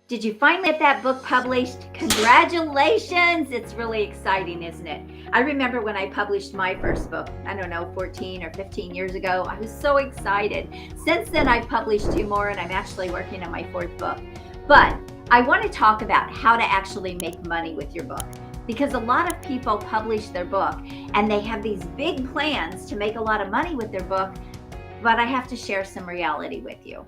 Did you finally get that book published? Congratulations! It's really exciting, isn't it? I remember when I published my first book, I don't know, 14 or 15 years ago. I was so excited. Since then, I've published two more, and I'm actually working on my fourth book. But I want to talk about how to actually make money with your book, because a lot of people publish their book and they have these big plans to make a lot of money with their book, but I have to share some reality with you.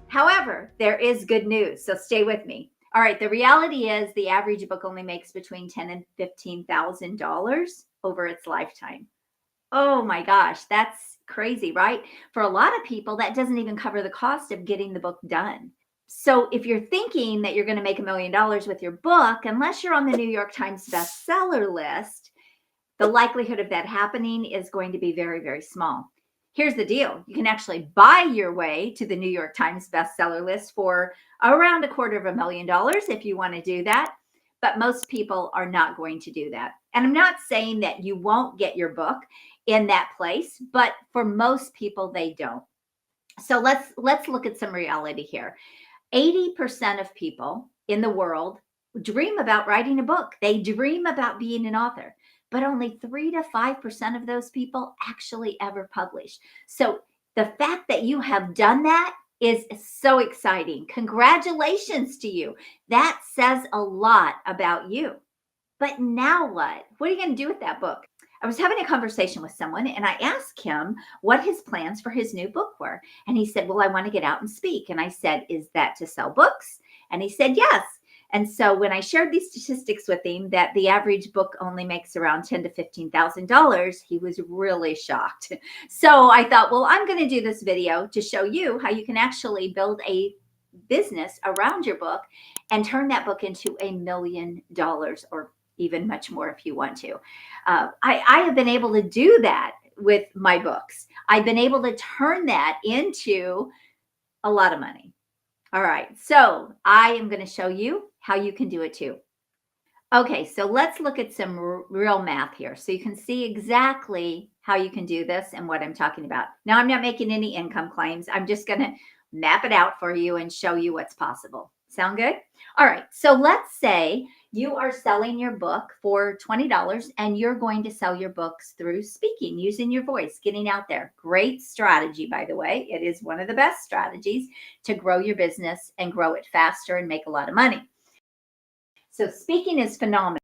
However, there is good news, so stay with me. All right, the reality is the average book only makes between $10,000 and $15,000 over its lifetime. Oh my gosh, that's crazy, right? For a lot of people, that doesn't even cover the cost of getting the book done. So if you're thinking that you're going to make $1 million with your book, unless you're on the New York Times bestseller list, the likelihood of that happening is going to be very, very small. Here's the deal. You can actually buy your way to the New York Times bestseller list for around $250,000 if you want to do that. But most people are not going to do that. And I'm not saying that you won't get your book in that place, but for most people, they don't. So let's look at some reality here. 80% of people in the world dream about writing a book. They dream about being an author, but only 3 to 5% of those people actually ever publish. So the fact that you have done that is so exciting. Congratulations to you. That says a lot about you. But now what? What are you going to do with that book? I was having a conversation with someone and I asked him what his plans for his new book were. And he said, well, I want to get out and speak. And I said, is that to sell books? And he said, yes. And so when I shared these statistics with him that the average book only makes around $10,000 to $15,000, he was really shocked. So I thought, well, I'm going to do this video to show you how you can actually build a business around your book and turn that book into $1 million or even much more if you want to. I have been able to do that with my books. I've been able to turn that into a lot of money. All right, so I am going to show you how you can do it too. Okay, so let's look at some real math here so you can see exactly how you can do this and what I'm talking about. Now, I'm not making any income claims. I'm just going to map it out for you and show you what's possible. Sound good? All right, so let's say you are selling your book for $20 and you're going to sell your books through speaking, using your voice, getting out there. Great strategy, by the way. It is one of the best strategies to grow your business and grow it faster and make a lot of money. So speaking is phenomenal,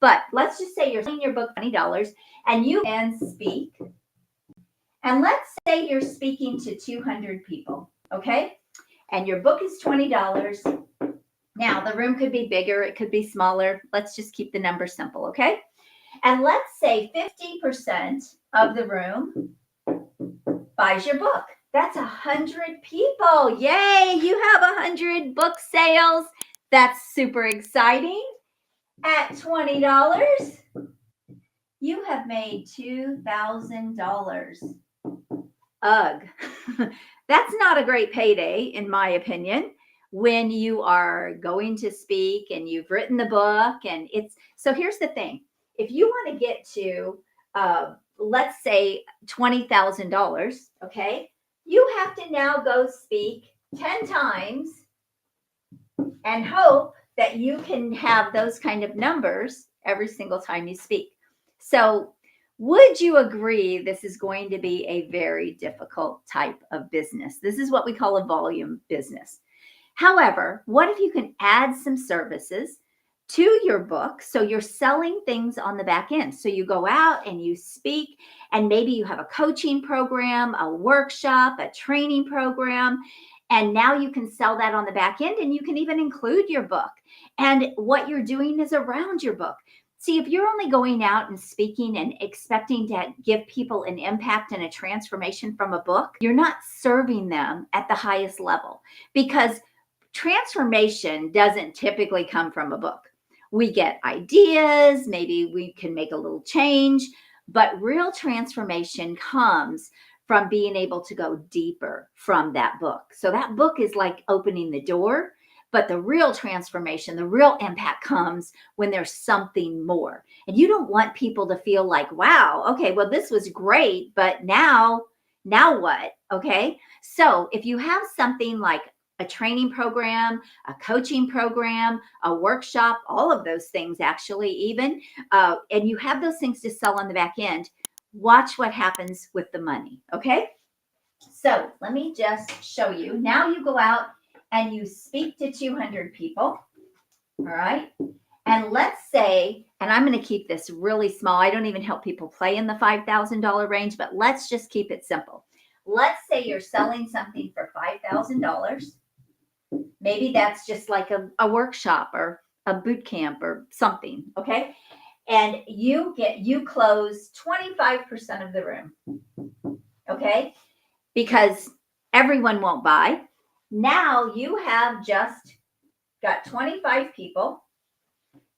but let's just say you're selling your book $20 and you can speak. And let's say you're speaking to 200 people, okay? And your book is $20. Now, the room could be bigger, it could be smaller. Let's just keep the number simple, okay? And let's say 50% of the room buys your book. That's 100 people. Yay, you have 100 book sales. That's super exciting. At $20, you have made $2,000. Ugh. That's not a great payday, in my opinion, when you are going to speak and you've written the book. And it's so here's the thing. If you want to get to, let's say, $20,000, okay, you have to now go speak 10 times and hope that you can have those kind of numbers every single time you speak. So would you agree this is going to be a very difficult type of business? This is what we call a volume business. However, what if you can add some services to your book so you're selling things on the back end? So you go out and you speak, and maybe you have a coaching program, a workshop, a training program, and now you can sell that on the back end, and you can even include your book. And what you're doing is around your book. See, if you're only going out and speaking and expecting to give people an impact and a transformation from a book, you're not serving them at the highest level, because transformation doesn't typically come from a book. We get ideas, maybe we can make a little change, but real transformation comes from being able to go deeper from that book. So that book is like opening the door, but the real transformation, the real impact comes when there's something more. And you don't want people to feel like, wow, okay, well, this was great, but now what? Okay. So if you have something like a training program, a coaching program, a workshop, all of those things actually even, and you have those things to sell on the back end, watch what happens with the money, okay? So let me just show you. Now you go out and you speak to 200 people, all right? And let's say, and I'm going to keep this really small. I don't even help people play in the $5,000 range, but let's just keep it simple. Let's say you're selling something for $5,000. Maybe that's just like a workshop or a boot camp or something, okay? And you close 25% of the room, okay? Because everyone won't buy. Now you have just got 25 people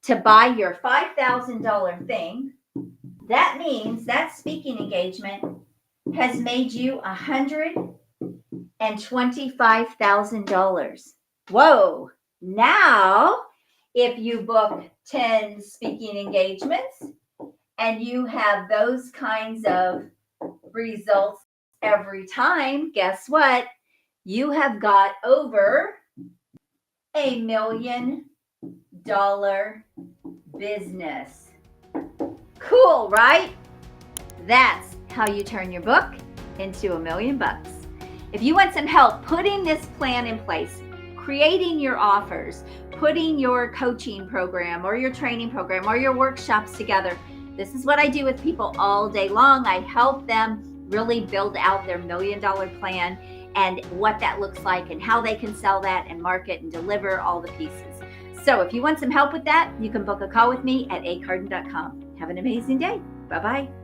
to buy your $5,000 thing. That means that speaking engagement has made you $125,000. Whoa. Now, if you book 10 speaking engagements and you have those kinds of results every time, guess what? You have got over $1 million business. Cool, right? That's how you turn your book into $1 million. If you want some help putting this plan in place, creating your offers, putting your coaching program or your training program or your workshops together, this is what I do with people all day long. I help them really build out their $1 million plan and what that looks like and how they can sell that and market and deliver all the pieces. So if you want some help with that, you can book a call with me at acarden.com. Have an amazing day. Bye-bye.